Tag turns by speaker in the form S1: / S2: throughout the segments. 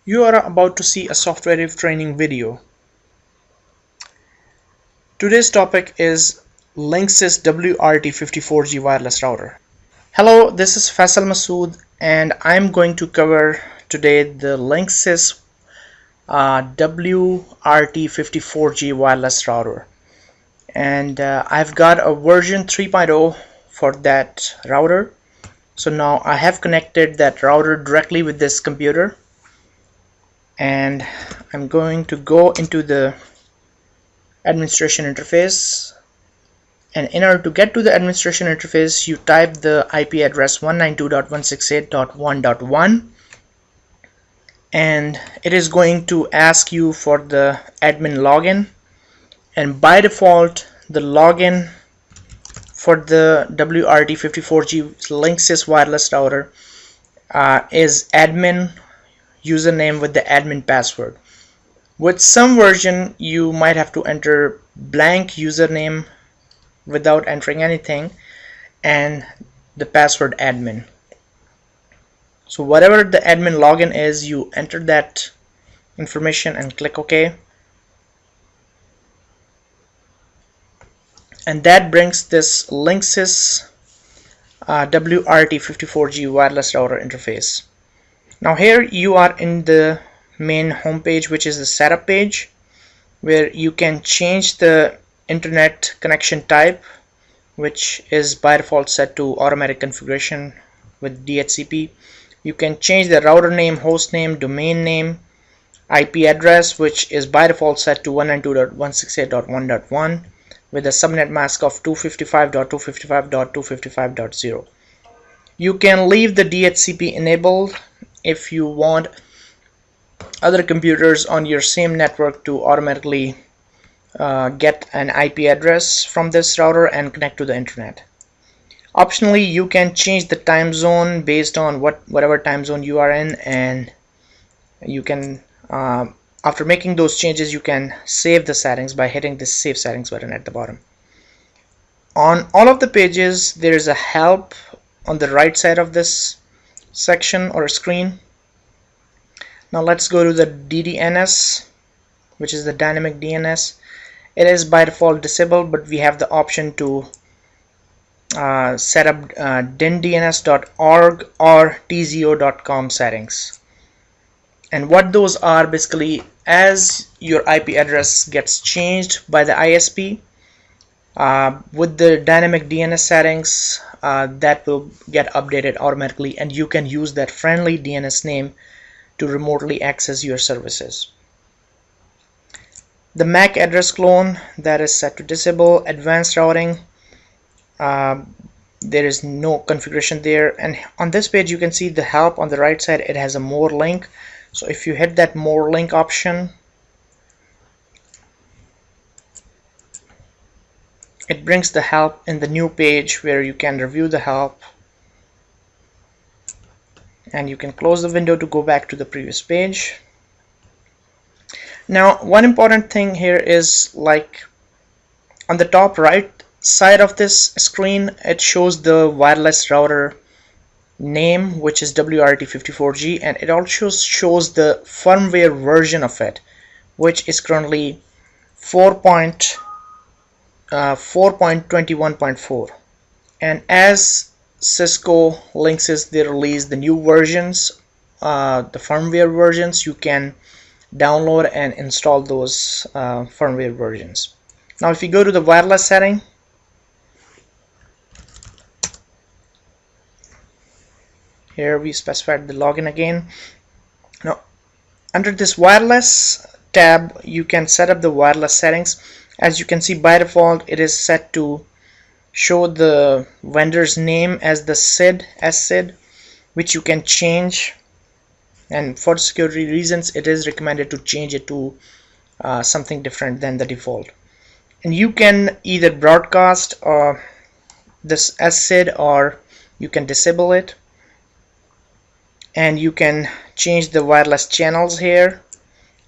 S1: You are about to see a Softvative training video. Today's topic is Linksys WRT54G wireless router. Hello, this is Faisal Masood and I'm going to cover today the Linksys WRT54G wireless router. And I've got a version 3.0 for that router. So now I have connected that router directly with this computer. And I'm going to go into the administration interface, and in order to get to the administration interface you type the IP address 192.168.1.1 and it is going to ask you for the admin login, and by default the login for the WRT54G Linksys wireless router is admin username with the admin password. With some version you might have to enter blank username without entering anything and the password admin. So whatever the admin login is, you enter that information and click OK, and that brings this Linksys WRT54G wireless router interface. Now here you are in the main home page, which is the setup page, where you can change the internet connection type, which is by default set to automatic configuration with DHCP. You can change the router name, host name, domain name, IP address, which is by default set to 192.168.1.1 with a subnet mask of 255.255.255.0. You can leave the DHCP enabled if you want other computers on your same network to automatically get an IP address from this router and connect to the internet. Optionally, you can change the time zone based on whatever time zone you are in, and you can after making those changes you can save the settings by hitting the save settings button at the bottom. On all of the pages there is a help on the right side of this section or screen. Now let's go to the DDNS, which is the dynamic DNS. It is by default disabled, but we have the option to set up dindns.org or tzio.com settings. And what those are, basically, as your IP address gets changed by the ISP with the dynamic DNS settings, that will get updated automatically, and you can use that friendly DNS name to remotely access your services. The MAC address clone, that is set to disable. Advanced routing, there is no configuration there. And on this page you can see the help on the right side. It has a more link, so if you hit that more link option, it brings the help in the new page where you can review the help, and you can close the window to go back to the previous page. Now one important thing here is, like, on the top right side of this screen it shows the wireless router name, which is WRT54G, and it also shows the firmware version of it, which is currently 4.21.4. and as Cisco Linksys, they release the new versions, the firmware versions. You can download and install those firmware versions. Now if you go to the wireless setting, here we specified the login again. Now under this wireless tab you can set up the wireless settings. As you can see, by default it is set to show the vendor's name as the SID, which you can change, and for security reasons it is recommended to change it to something different than the default. And you can either broadcast this SID or you can disable it, and you can change the wireless channels here,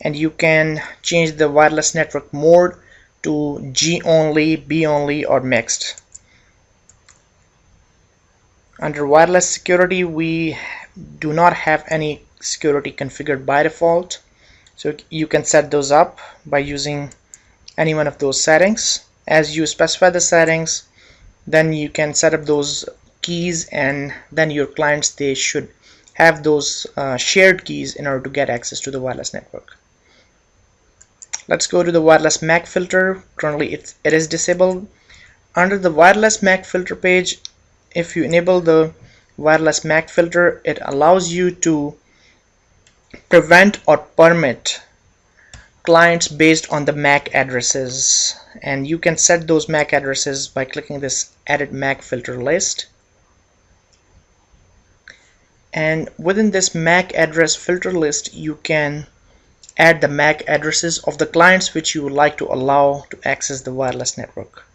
S1: and you can change the wireless network mode to G only, B only, or mixed. Under wireless security we do not have any security configured by default. So you can set those up by using any one of those settings. As you specify the settings, then you can set up those keys, and then your clients, they should have those shared keys in order to get access to the wireless network. Let's go to the wireless MAC filter. Currently it is disabled. Under the wireless MAC filter page, if you enable the wireless MAC filter, it allows you to prevent or permit clients based on the MAC addresses, and you can set those MAC addresses by clicking this edit MAC filter list. And within this MAC address filter list, you can add the MAC addresses of the clients which you would like to allow to access the wireless network.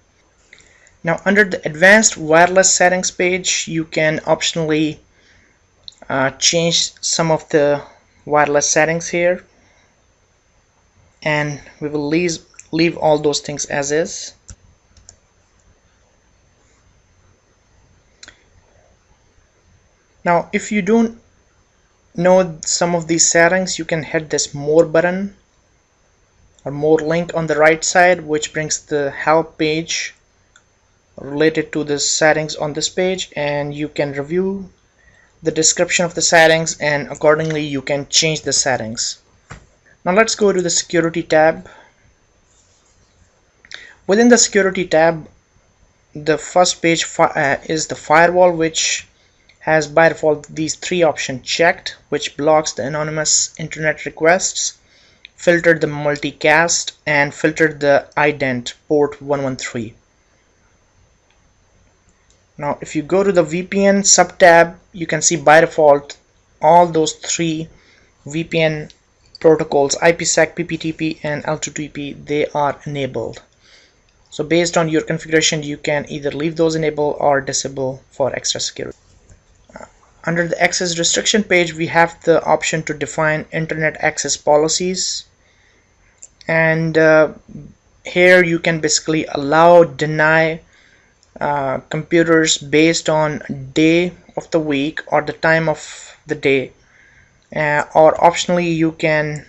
S1: Now under the advanced wireless settings page, you can optionally change some of the wireless settings here, and we will leave all those things as is. Now if you don't know some of these settings, you can hit this more button or more link on the right side, which brings the help page related to the settings on this page, and you can review the description of the settings, and accordingly you can change the settings. Now let's go to the security tab. Within the security tab, the first page is the firewall, which has by default these three options checked, which blocks the anonymous internet requests, filtered the multicast, and filtered the ident port 113. Now if you go to the VPN sub-tab, you can see by default all those three VPN protocols, IPsec, PPTP, and L2TP, they are enabled. So based on your configuration, you can either leave those enabled or disable for extra security. Under the access restriction page, we have the option to define internet access policies, and here you can basically allow, deny computers based on day of the week or the time of the day, or optionally you can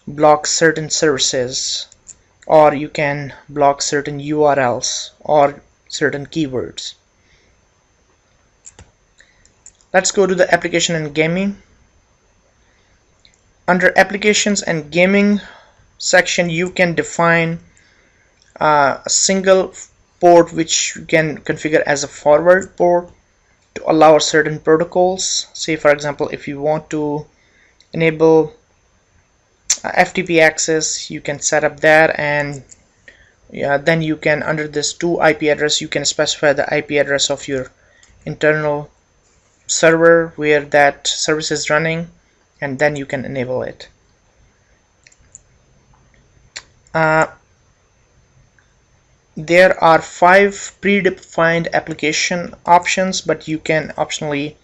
S1: block certain services, or you can block certain URLs or certain keywords. Let's go to the application and gaming. Under applications and gaming section, you can define a single port which you can configure as a forward port to allow certain protocols. Say for example, if you want to enable FTP access, you can set up that, and then you can, under this to IP address, you can specify the IP address of your internal server where that service is running, and then you can enable it. There are 5 predefined application options, but you can optionally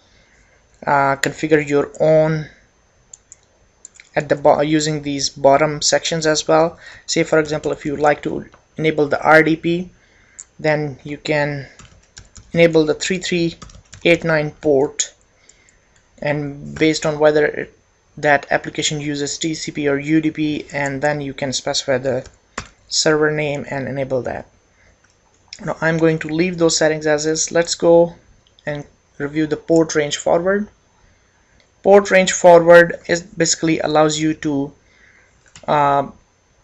S1: configure your own at the using these bottom sections as well. Say for example, if you would like to enable the RDP, then you can enable the 3389 port, and based on whether that application uses TCP or UDP, and then you can specify the server name and enable that. Now I'm going to leave those settings as is. Let's go and review the port range forward. Port range forward is basically allows you to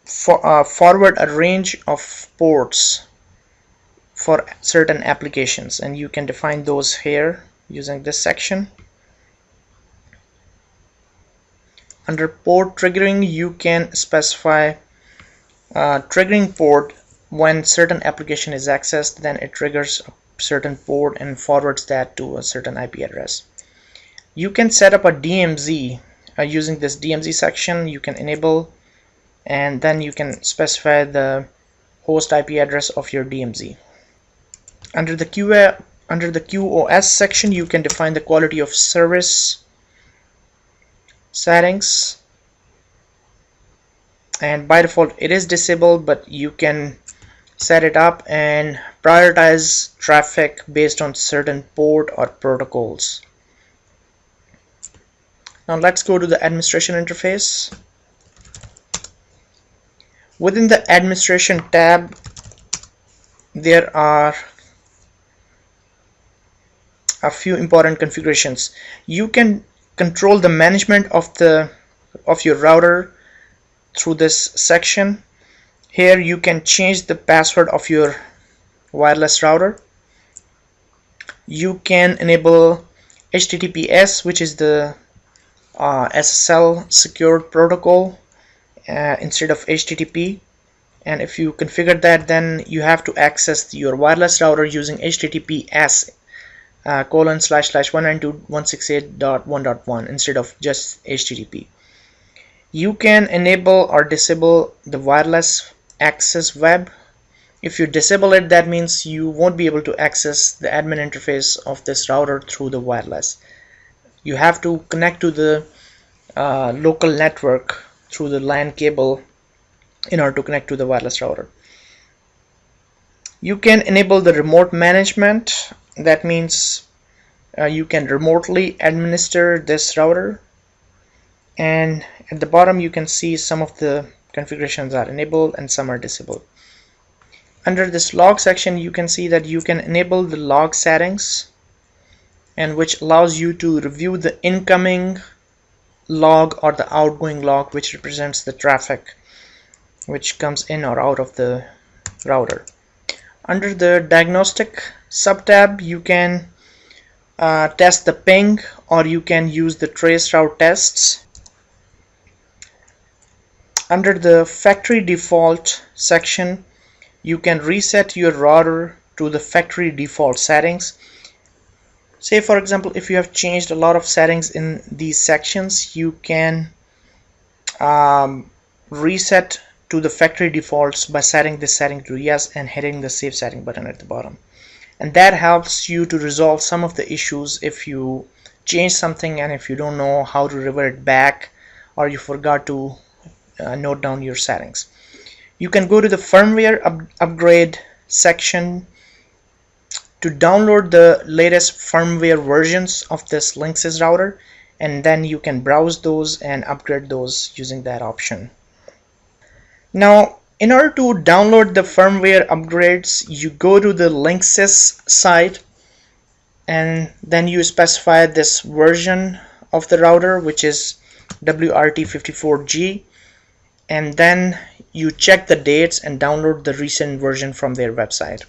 S1: forward a range of ports for certain applications, and you can define those here using this section. Under port triggering, you can specify triggering port. When certain application is accessed, then it triggers a certain port and forwards that to a certain IP address. You can set up a DMZ using this DMZ section. You can enable, and then you can specify the host IP address of your DMZ. Under the QoS section, you can define the quality of service settings, and by default it is disabled, but you can set it up and prioritize traffic based on certain port or protocols. Now let's go to the administration interface. Within the administration tab, there are a few important configurations. You can control the management of your router through this section. Here you can change the password of your wireless router. You can enable HTTPS, which is the SSL secured protocol instead of HTTP, and if you configure that, then you have to access your wireless router using HTTPS ://192.168.1.1 instead of just HTTP. You can enable or disable the wireless access web. If you disable it, that means you won't be able to access the admin interface of this router through the wireless. You have to connect to the local network through the LAN cable in order to connect to the wireless router. You can enable the remote management. That means you can remotely administer this router, and at the bottom you can see some of the configurations are enabled and some are disabled. Under this log section, you can see that you can enable the log settings, and which allows you to review the incoming log or the outgoing log, which represents the traffic which comes in or out of the router. Under the diagnostic subtab, you can test the ping, or you can use the trace route tests. Under the factory default section, you can reset your router to the factory default settings. Say for example, if you have changed a lot of settings in these sections, you can reset to the factory defaults by setting this setting to yes and hitting the save setting button at the bottom. And that helps you to resolve some of the issues if you change something and if you don't know how to revert back, or you forgot to note down your settings. You can go to the firmware upgrade section to download the latest firmware versions of this Linksys router, and then you can browse those and upgrade those using that option. Now, in order to download the firmware upgrades, you go to the Linksys site, and then you specify this version of the router, which is WRT54G, and then you check the dates and download the recent version from their website.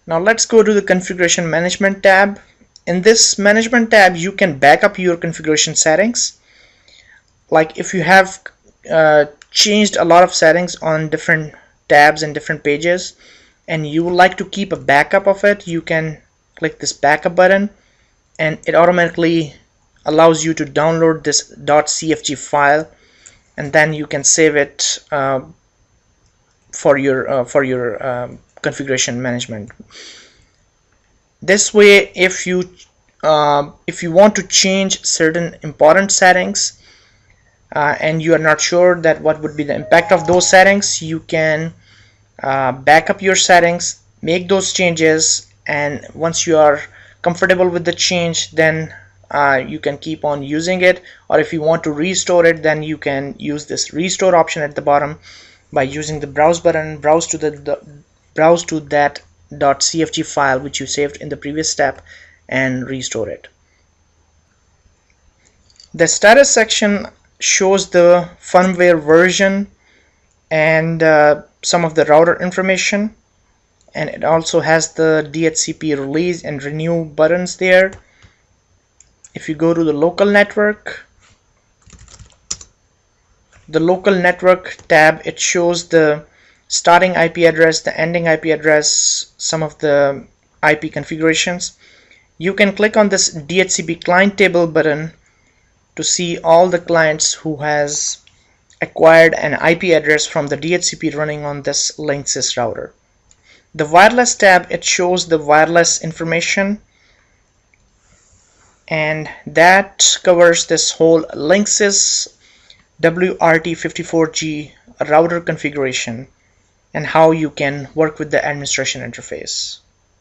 S1: Now let's go to the configuration management tab. In this management tab, you can back up your configuration settings. Like if you have changed a lot of settings on different tabs and different pages, and you would like to keep a backup of it, you can click this backup button, and it automatically allows you to download this .cfg file, and then you can save it for your configuration management. This way, if you want to change certain important settings and you are not sure that what would be the impact of those settings, you can back up your settings, make those changes, and once you are comfortable with the change, then you can keep on using it. Or if you want to restore it, then you can use this restore option at the bottom by using the browse button, browse to that .cfg file which you saved in the previous step and restore it. The status section shows the firmware version and some of the router information, and it also has the DHCP release and renew buttons there. If you go to the local network tab, it shows the starting IP address, the ending IP address, some of the IP configurations. You can click on this DHCP client table button to see all the clients who has acquired an IP address from the DHCP running on this Linksys router. The wireless tab, it shows the wireless information, and that covers this whole Linksys WRT54G router configuration and how you can work with the administration interface.